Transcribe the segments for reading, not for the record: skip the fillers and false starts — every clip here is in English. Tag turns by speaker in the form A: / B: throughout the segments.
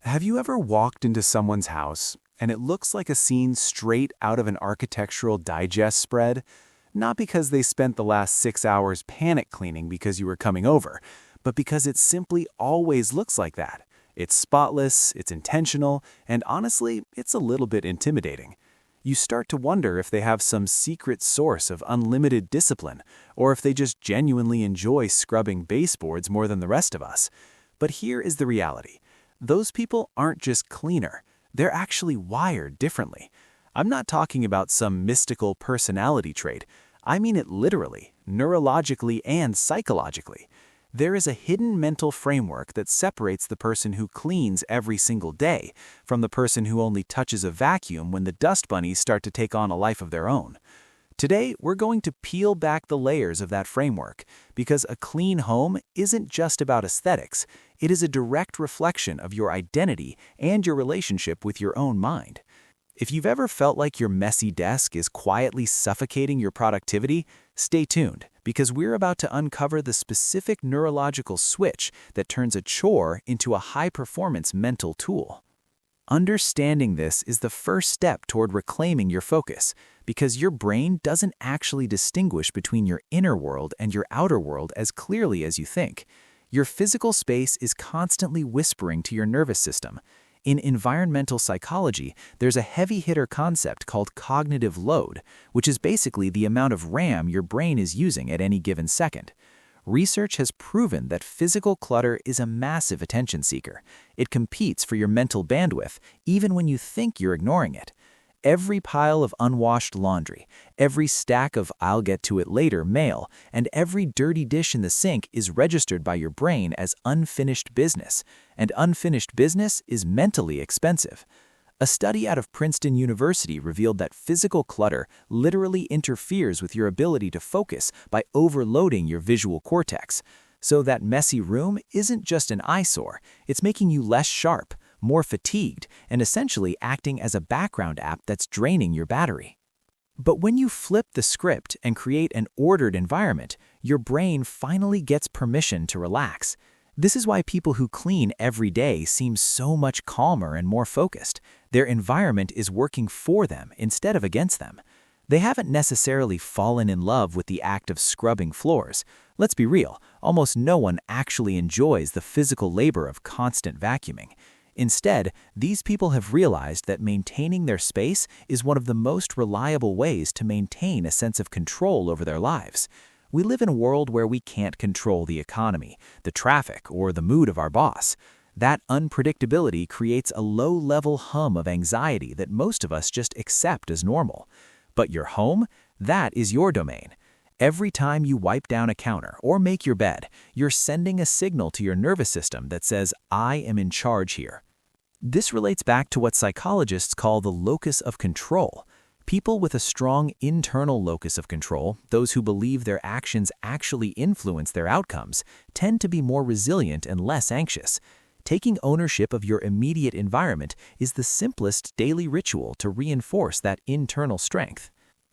A: Have you ever walked into someone's house and it looks like a scene straight out of an architectural digest spread? Not because they spent the last 6 hours panic cleaning because you were coming over, but because it simply always looks like that. It's spotless, it's intentional, and honestly, it's a little bit intimidating. You start to wonder if they have some secret source of unlimited discipline, or if they just genuinely enjoy scrubbing baseboards more than the rest of us. But here is the reality. Those people aren't just cleaner, they're actually wired differently. I'm not talking about some mystical personality trait. I mean it literally, neurologically and psychologically. There is a hidden mental framework that separates the person who cleans every single day from the person who only touches a vacuum when the dust bunnies start to take on a life of their own. Today, we're going to peel back the layers of that framework because a clean home isn't just about aesthetics. It is a direct reflection of your identity and your relationship with your own mind. If you've ever felt like your messy desk is quietly suffocating your productivity, stay tuned because we're about to uncover the specific neurological switch that turns a chore into a high-performance mental tool. Understanding this is the first step toward reclaiming your focus, because your brain doesn't actually distinguish between your inner world and your outer world as clearly as you think. Your physical space is constantly whispering to your nervous system. In environmental psychology, there's a heavy-hitter concept called cognitive load, which is basically the amount of RAM your brain is using at any given second. Research has proven that physical clutter is a massive attention seeker. It competes for your mental bandwidth, even when you think you're ignoring it. Every pile of unwashed laundry, every stack of "I'll get to it later" mail, and every dirty dish in the sink is registered by your brain as unfinished business. And unfinished business is mentally expensive. A study out of Princeton University revealed that physical clutter literally interferes with your ability to focus by overloading your visual cortex. So that messy room isn't just an eyesore, it's making you less sharp, more fatigued, and essentially acting as a background app that's draining your battery. But when you flip the script and create an ordered environment, your brain finally gets permission to relax. This is why people who clean every day seem so much calmer and more focused. Their environment is working for them instead of against them. They haven't necessarily fallen in love with the act of scrubbing floors. Let's be real, almost no one actually enjoys the physical labor of constant vacuuming. Instead, these people have realized that maintaining their space is one of the most reliable ways to maintain a sense of control over their lives. We live in a world where we can't control the economy, the traffic, or the mood of our boss. That unpredictability creates a low-level hum of anxiety that most of us just accept as normal. But your home? That is your domain. Every time you wipe down a counter or make your bed, you're sending a signal to your nervous system that says, "I am in charge here." This relates back to what psychologists call the locus of control. People with a strong internal locus of control, those who believe their actions actually influence their outcomes, tend to be more resilient and less anxious. Taking ownership of your immediate environment is the simplest daily ritual to reinforce that internal strength.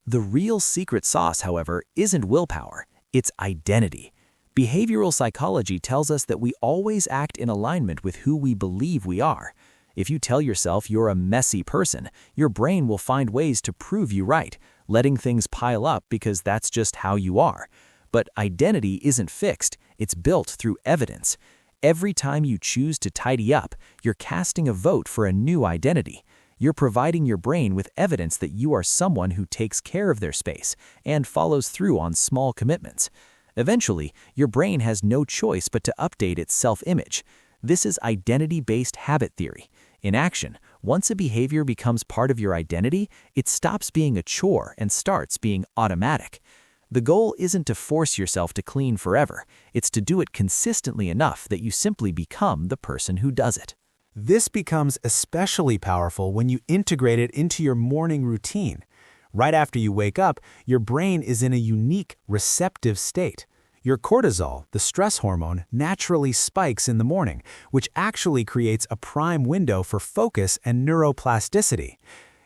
A: The real secret sauce, however, isn't willpower, it's identity. Behavioral psychology tells us that we always act in alignment with who we believe we are. If you tell yourself you're a messy person, your brain will find ways to prove you right, letting things pile up because that's just how you are. But identity isn't fixed, it's built through evidence. Every time you choose to tidy up, you're casting a vote for a new identity. You're providing your brain with evidence that you are someone who takes care of their space and follows through on small commitments. Eventually, your brain has no choice but to update its self-image. This is identity-based habit theory. In action, once a behavior becomes part of your identity, it stops being a chore and starts being automatic. The goal isn't to force yourself to clean forever. It's to do it consistently enough that you simply become the person who does it.
B: This becomes especially powerful when you integrate it into your morning routine. Right after you wake up, your brain is in a unique, receptive state. Your cortisol, the stress hormone, naturally spikes in the morning, which actually creates a prime window for focus and neuroplasticity.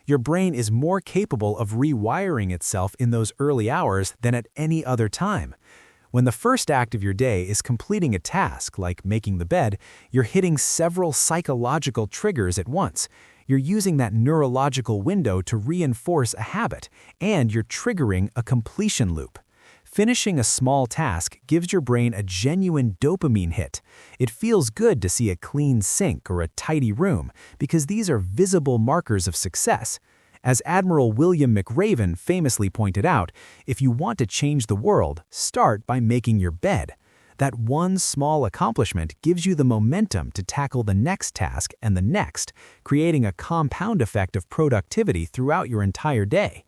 B: Your brain is more capable of rewiring itself in those early hours than at any other time. When the first act of your day is completing a task, like making the bed, you're hitting several psychological triggers at once. You're using that neurological window to reinforce a habit, and you're triggering a completion loop. Finishing a small task gives your brain a genuine dopamine hit. It feels good to see a clean sink or a tidy room, because these are visible markers of success. As Admiral William McRaven famously pointed out, if you want to change the world, start by making your bed. That one small accomplishment gives you the momentum to tackle the next task and the next, creating a compound effect of productivity throughout your entire day.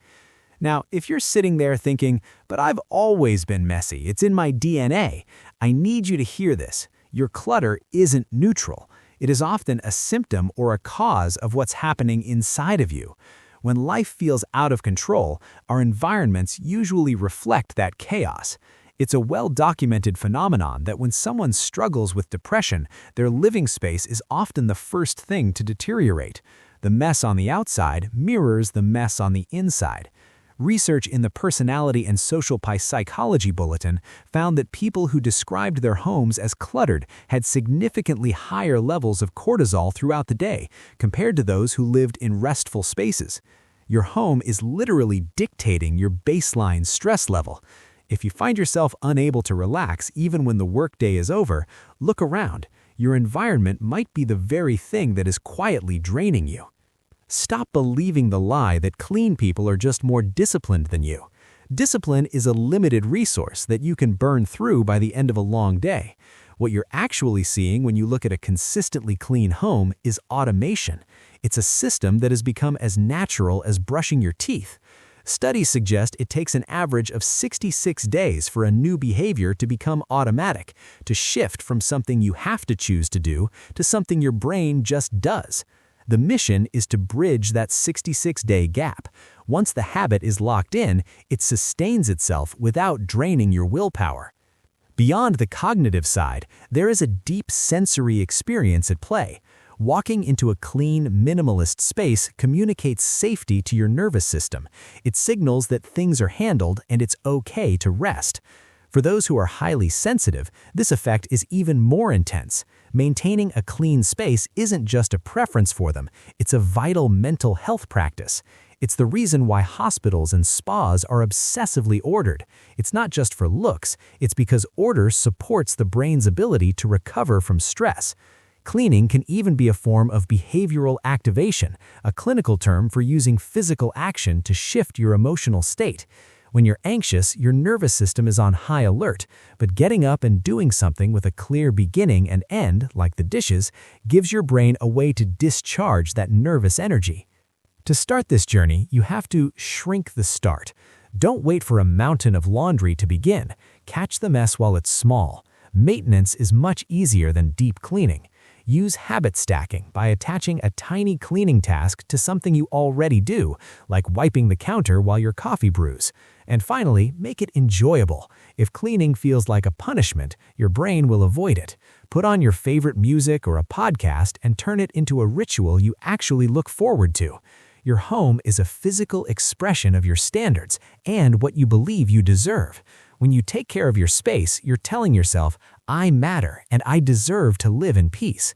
B: Now, if you're sitting there thinking, "But I've always been messy, it's in my DNA," I need you to hear this. Your clutter isn't neutral. It is often a symptom or a cause of what's happening inside of you. When life feels out of control, our environments usually reflect that chaos. It's a well-documented phenomenon that when someone struggles with depression, their living space is often the first thing to deteriorate. The mess on the outside mirrors the mess on the inside. Research in the Personality and Social Psychology Bulletin found that people who described their homes as cluttered had significantly higher levels of cortisol throughout the day compared to those who lived in restful spaces. Your home is literally dictating your baseline stress level. If you find yourself unable to relax even when the workday is over, look around. Your environment might be the very thing that is quietly draining you. Stop believing the lie that clean people are just more disciplined than you. Discipline is a limited resource that you can burn through by the end of a long day. What you're actually seeing when you look at a consistently clean home is automation. It's a system that has become as natural as brushing your teeth. Studies suggest it takes an average of 66 days for a new behavior to become automatic, to shift from something you have to choose to do to something your brain just does. The mission is to bridge that 66-day gap. Once the habit is locked in, it sustains itself without draining your willpower. Beyond the cognitive side, there is a deep sensory experience at play. Walking into a clean, minimalist space communicates safety to your nervous system. It signals that things are handled and it's okay to rest. For those who are highly sensitive, this effect is even more intense. Maintaining a clean space isn't just a preference for them, it's a vital mental health practice. It's the reason why hospitals and spas are obsessively ordered. It's not just for looks, it's because order supports the brain's ability to recover from stress. Cleaning can even be a form of behavioral activation, a clinical term for using physical action to shift your emotional state. When you're anxious, your nervous system is on high alert, but getting up and doing something with a clear beginning and end, like the dishes, gives your brain a way to discharge that nervous energy. To start this journey, you have to shrink the start. Don't wait for a mountain of laundry to begin. Catch the mess while it's small. Maintenance is much easier than deep cleaning. Use habit stacking by attaching a tiny cleaning task to something you already do, like wiping the counter while your coffee brews. And finally, make it enjoyable. If cleaning feels like a punishment, your brain will avoid it. Put on your favorite music or a podcast and turn it into a ritual you actually look forward to. Your home is a physical expression of your standards and what you believe you deserve. When you take care of your space, you're telling yourself, "I matter and I deserve to live in peace."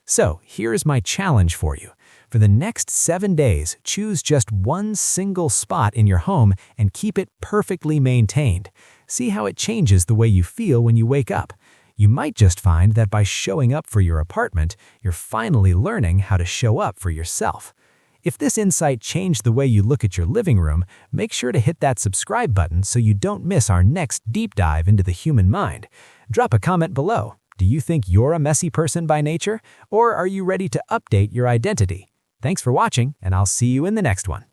B: So, here is my challenge for you. For the next 7 days, choose just one single spot in your home and keep it perfectly maintained. See how it changes the way you feel when you wake up. You might just find that by showing up for your apartment, you're finally learning how to show up for yourself. If this insight changed the way you look at your living room, make sure to hit that subscribe button so you don't miss our next deep dive into the human mind. Drop a comment below. Do you think you're a messy person by nature, or are you ready to update your identity? Thanks for watching, and I'll see you in the next one.